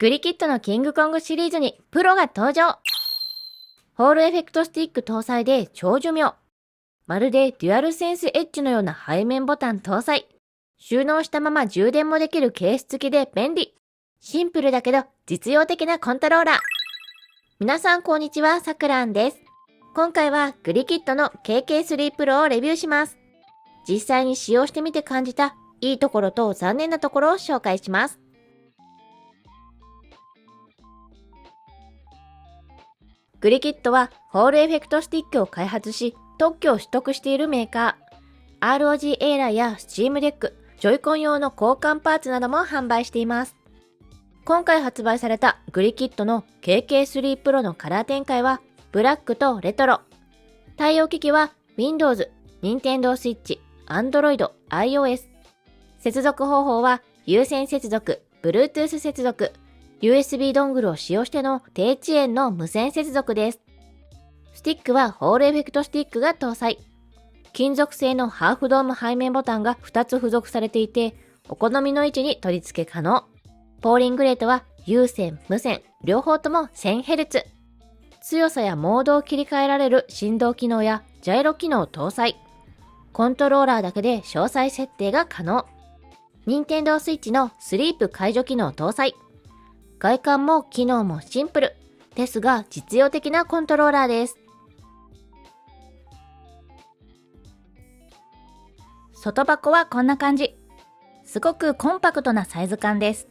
グリキッドのキングコングシリーズにプロが登場。ホールエフェクトスティック搭載で超寿命。まるでデュアルセンスエッジのような背面ボタン搭載。収納したまま充電もできるケース付きで便利。シンプルだけど実用的なコントローラー。皆さんこんにちは、さくらんです。今回はグリキッドの KK3 Pro をレビューします。実際に使用してみて感じたいいところと残念なところを紹介します。グリキッドはホールエフェクトスティックを開発し特許を取得しているメーカー。ROG エーラーや Steam Deck、ジョイコン用の交換パーツなども販売しています。今回発売されたグリキッドの KK3 Pro のカラー展開はブラックとレトロ。対応機器は Windows、Nintendo Switch、Android、iOS。接続方法は有線接続、Bluetooth 接続、USB ドングルを使用しての低遅延の無線接続です。スティックはホールエフェクトスティックが搭載。金属製のハーフドーム背面ボタンが2つ付属されていて、お好みの位置に取り付け可能。ポーリングレートは有線、無線、両方とも 1000Hz。強さやモードを切り替えられる振動機能やジャイロ機能搭載。コントローラーだけで詳細設定が可能。Nintendo Switch のスリープ解除機能搭載。外観も機能もシンプル。ですが実用的なコントローラーです。外箱はこんな感じ。すごくコンパクトなサイズ感です。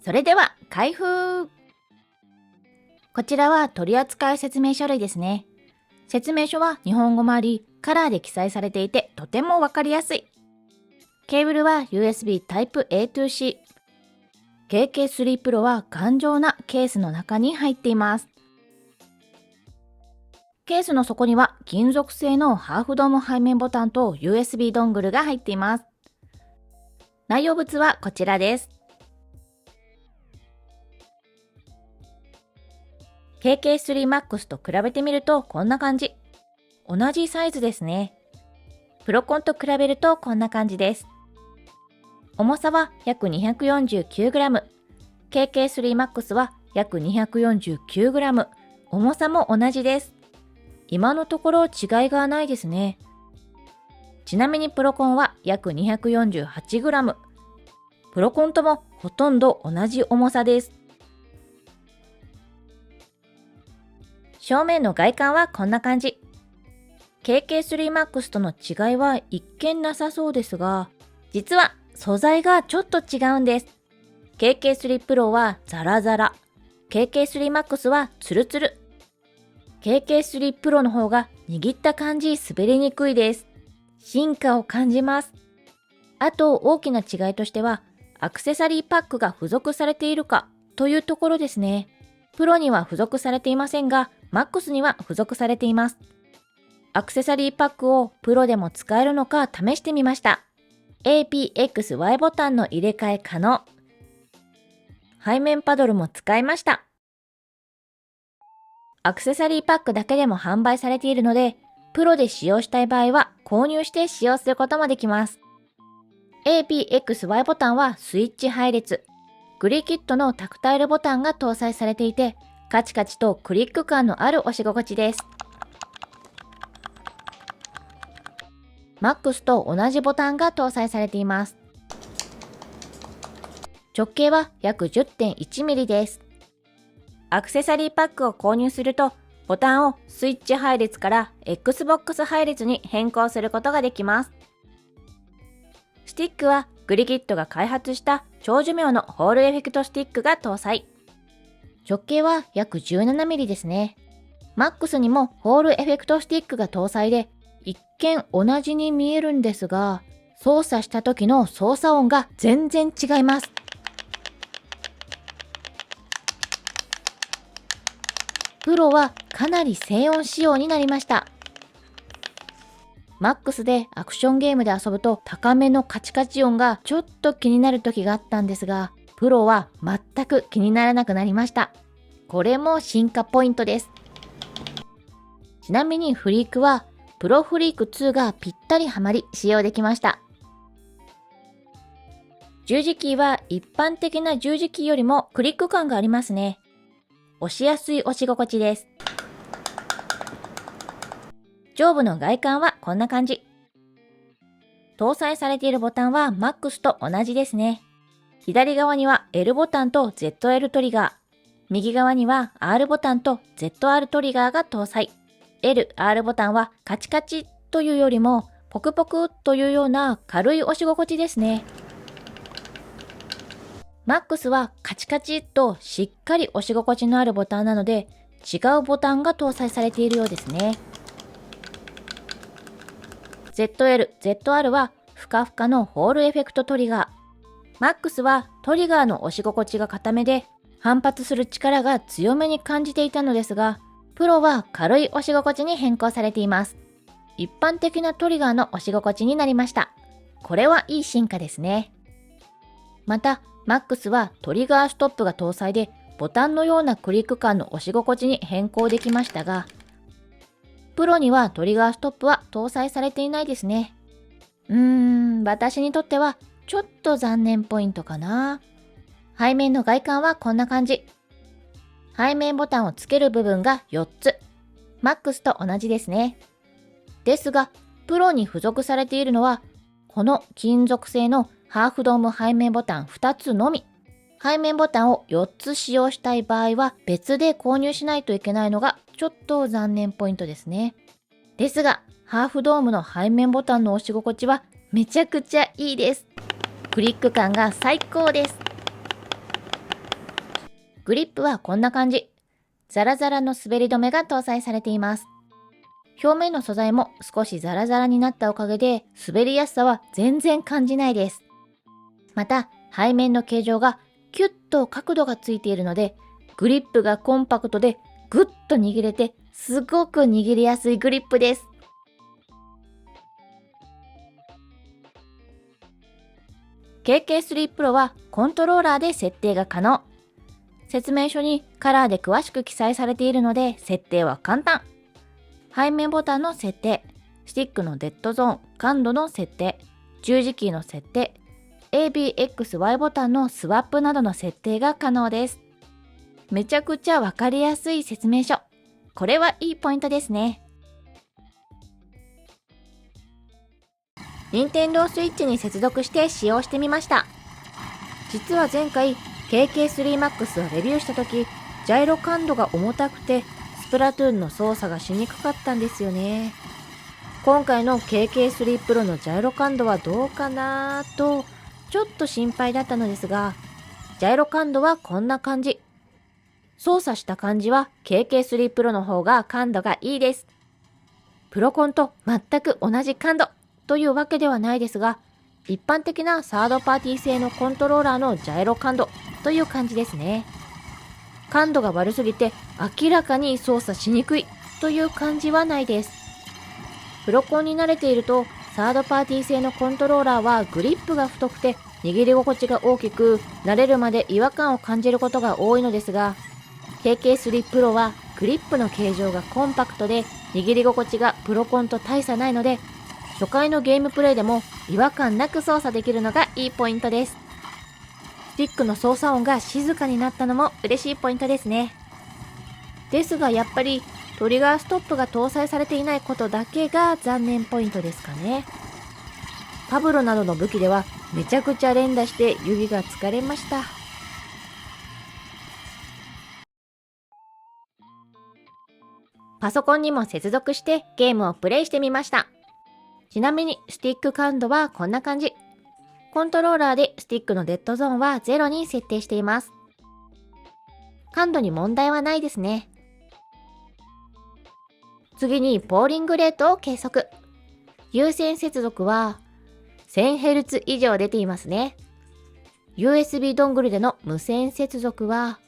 それでは開封。こちらは取扱説明書類ですね。説明書は日本語もあり、カラーで記載されていてとてもわかりやすい。ケーブルは USB Type-A to C。KK3 Pro は頑丈なケースの中に入っています。ケースの底には金属製のハーフドーム背面ボタンと USB ドングルが入っています。内容物はこちらです。KK3 Max と比べてみるとこんな感じ。同じサイズですね。プロコンと比べるとこんな感じです。重さは約 249g。KK3 Max は約 249g。重さも同じです。今のところ違いがないですね。ちなみにプロコンは約 248g。プロコンともほとんど同じ重さです。正面の外観はこんな感じ。KK3 Max との違いは一見なさそうですが、実は素材がちょっと違うんです。KK3 Pro はザラザラ。KK3 Max はツルツル。KK3 Pro の方が握った感じ滑りにくいです。進化を感じます。あと大きな違いとしては、アクセサリーパックが付属されているかというところですね。プロには付属されていませんが、Max には付属されています。アクセサリーパックをプロでも使えるのか試してみました。APXY ボタンの入れ替え可能。背面パドルも使いました。アクセサリーパックだけでも販売されているので、プロで使用したい場合は購入して使用することもできます。APXY ボタンはスイッチ配列。グリキッドのタクタイルボタンが搭載されていて、カチカチとクリック感のある押し心地です。Max と同じボタンが搭載されています。直径は約 10.1mm です。アクセサリーパックを購入すると、ボタンをスイッチ配列から Xbox 配列に変更することができます。スティックはグリキッドが開発した超寿命のホールエフェクトスティックが搭載。直径は約 17mm ですね。Max にもホールエフェクトスティックが搭載で、一見同じに見えるんですが、操作した時の操作音が全然違います。プロはかなり静音仕様になりました。Max でアクションゲームで遊ぶと高めのカチカチ音がちょっと気になる時があったんですが、プロは全く気にならなくなりました。これも進化ポイントです。ちなみにフリークはプロフリーク2がぴったりはまり使用できました。十字キーは一般的な十字キーよりもクリック感がありますね。押しやすい押し心地です。上部の外観はこんな感じ。搭載されているボタンは MAX と同じですね。左側には L ボタンと ZL トリガー。右側には R ボタンと ZR トリガーが搭載。L、R ボタンはカチカチというよりもポクポクというような軽い押し心地ですね。MAX はカチカチとしっかり押し心地のあるボタンなので違うボタンが搭載されているようですね。ZL、ZR はふかふかのホールエフェクトトリガー。MAX はトリガーの押し心地が固めで反発する力が強めに感じていたのですが、プロは軽い押し心地に変更されています。一般的なトリガーの押し心地になりました。これはいい進化ですね。また、MAX はトリガーストップが搭載でボタンのようなクリック感の押し心地に変更できましたが、プロにはトリガーストップは搭載されていないですね。私にとってはちょっと残念ポイントかな。背面の外観はこんな感じ。背面ボタンをつける部分が4つ。MAX と同じですね。ですが、プロに付属されているのは、この金属製のハーフドーム背面ボタン2つのみ。背面ボタンを4つ使用したい場合は別で購入しないといけないのがちょっと残念ポイントですね。ですが、ハーフドームの背面ボタンの押し心地はめちゃくちゃいいです。クリック感が最高です。グリップはこんな感じ。ザラザラの滑り止めが搭載されています。表面の素材も少しザラザラになったおかげで滑りやすさは全然感じないです。また、背面の形状がキュッと角度がついているので、グリップがコンパクトでグッと握れてすごく握りやすいグリップです。KK3 Pro はコントローラーで設定が可能。説明書にカラーで詳しく記載されているので設定は簡単。背面ボタンの設定、スティックのデッドゾーン、感度の設定、十字キーの設定、ABXY ボタンのスワップなどの設定が可能です。めちゃくちゃわかりやすい説明書。これはいいポイントですね。Nintendo Switch に接続して使用してみました。実は前回 KK3MAX をレビューした時、ジャイロ感度が重たくてスプラトゥーンの操作がしにくかったんですよね。今回の KK3 Pro のジャイロ感度はどうかなとちょっと心配だったのですが、ジャイロ感度はこんな感じ。操作した感じは KK3 Pro の方が感度がいいです。プロコンと全く同じ感度というわけではないですが、一般的なサードパーティー製のコントローラーのジャイロ感度という感じですね。感度が悪すぎて明らかに操作しにくいという感じはないです。プロコンに慣れているとサードパーティー製のコントローラーはグリップが太くて握り心地が大きく、慣れるまで違和感を感じることが多いのですが、KK3 Pro はグリップの形状がコンパクトで握り心地がプロコンと大差ないので、初回のゲームプレイでも違和感なく操作できるのがいいポイントです。スティックの操作音が静かになったのも嬉しいポイントですね。ですがやっぱりトリガーストップが搭載されていないことだけが残念ポイントですかね。パブロなどの武器ではめちゃくちゃ連打して指が疲れました。パソコンにも接続してゲームをプレイしてみました。ちなみにスティック感度はこんな感じ。コントローラーでスティックのデッドゾーンは0に設定しています。感度に問題はないですね。次にポーリングレートを計測。有線接続は 1000Hz 以上出ていますね。USB ドングルでの無線接続は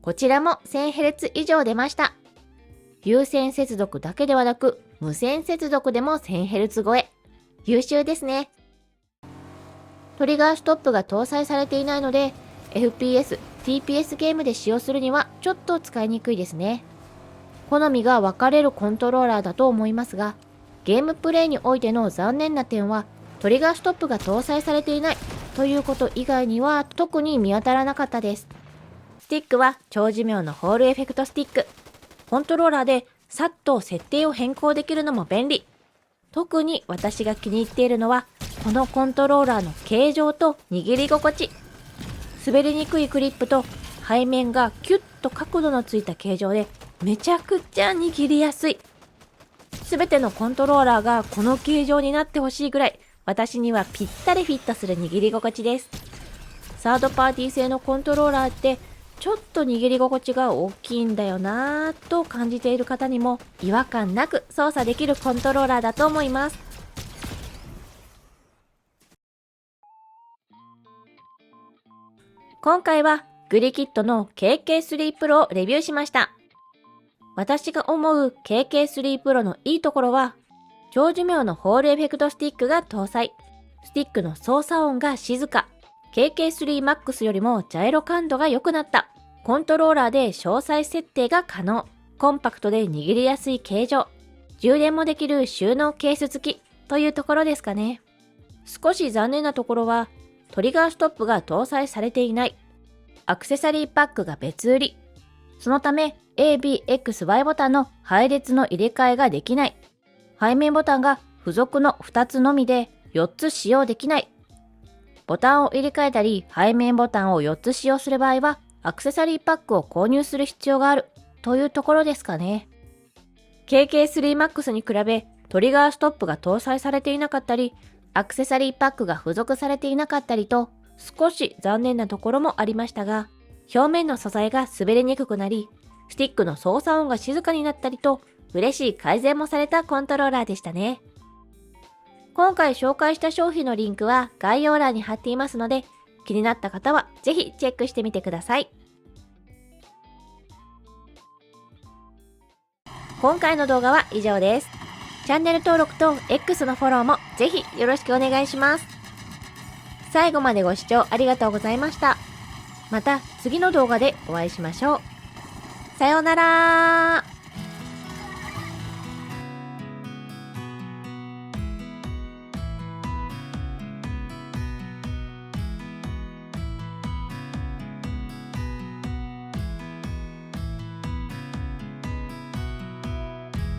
こちらも 1000Hz 以上出ました。有線接続だけではなく無線接続でも 1000Hz 超え。優秀ですね。トリガーストップが搭載されていないので FPS、TPS ゲームで使用するにはちょっと使いにくいですね。好みが分かれるコントローラーだと思いますが、ゲームプレイにおいての残念な点はトリガーストップが搭載されていないということ以外には特に見当たらなかったです。スティックは長寿命のホールエフェクトスティック。コントローラーでさっと設定を変更できるのも便利。特に私が気に入っているのはこのコントローラーの形状と握り心地。滑りにくいクリップと背面がキュッと角度のついた形状でめちゃくちゃ握りやすい。すべてのコントローラーがこの形状になってほしいぐらい私にはぴったりフィットする握り心地です。サードパーティー製のコントローラーってちょっと握り心地が大きいんだよなぁと感じている方にも違和感なく操作できるコントローラーだと思います。今回はグリキッドの KK3 Pro をレビューしました。私が思う KK3 Pro のいいところは、長寿命のホールエフェクトスティックが搭載。スティックの操作音が静か。KK3 Max よりもジャイロ感度が良くなった。コントローラーで詳細設定が可能。コンパクトで握りやすい形状。充電もできる収納ケース付きというところですかね。少し残念なところは、トリガーストップが搭載されていない。アクセサリーパックが別売り。そのため A、B、X、Y ボタンの配列の入れ替えができない。背面ボタンが付属の2つのみで4つ使用できない。ボタンを入れ替えたり背面ボタンを4つ使用する場合はアクセサリーパックを購入する必要があるというところですかね。KK3 Max に比べトリガーストップが搭載されていなかったり、アクセサリーパックが付属されていなかったりと少し残念なところもありましたが、表面の素材が滑りにくくなり、スティックの操作音が静かになったりと、嬉しい改善もされたコントローラーでしたね。今回紹介した商品のリンクは概要欄に貼っていますので、気になった方はぜひチェックしてみてください。今回の動画は以上です。チャンネル登録と X のフォローもぜひよろしくお願いします。最後までご視聴ありがとうございました。また次の動画でお会いしましょう。さようなら。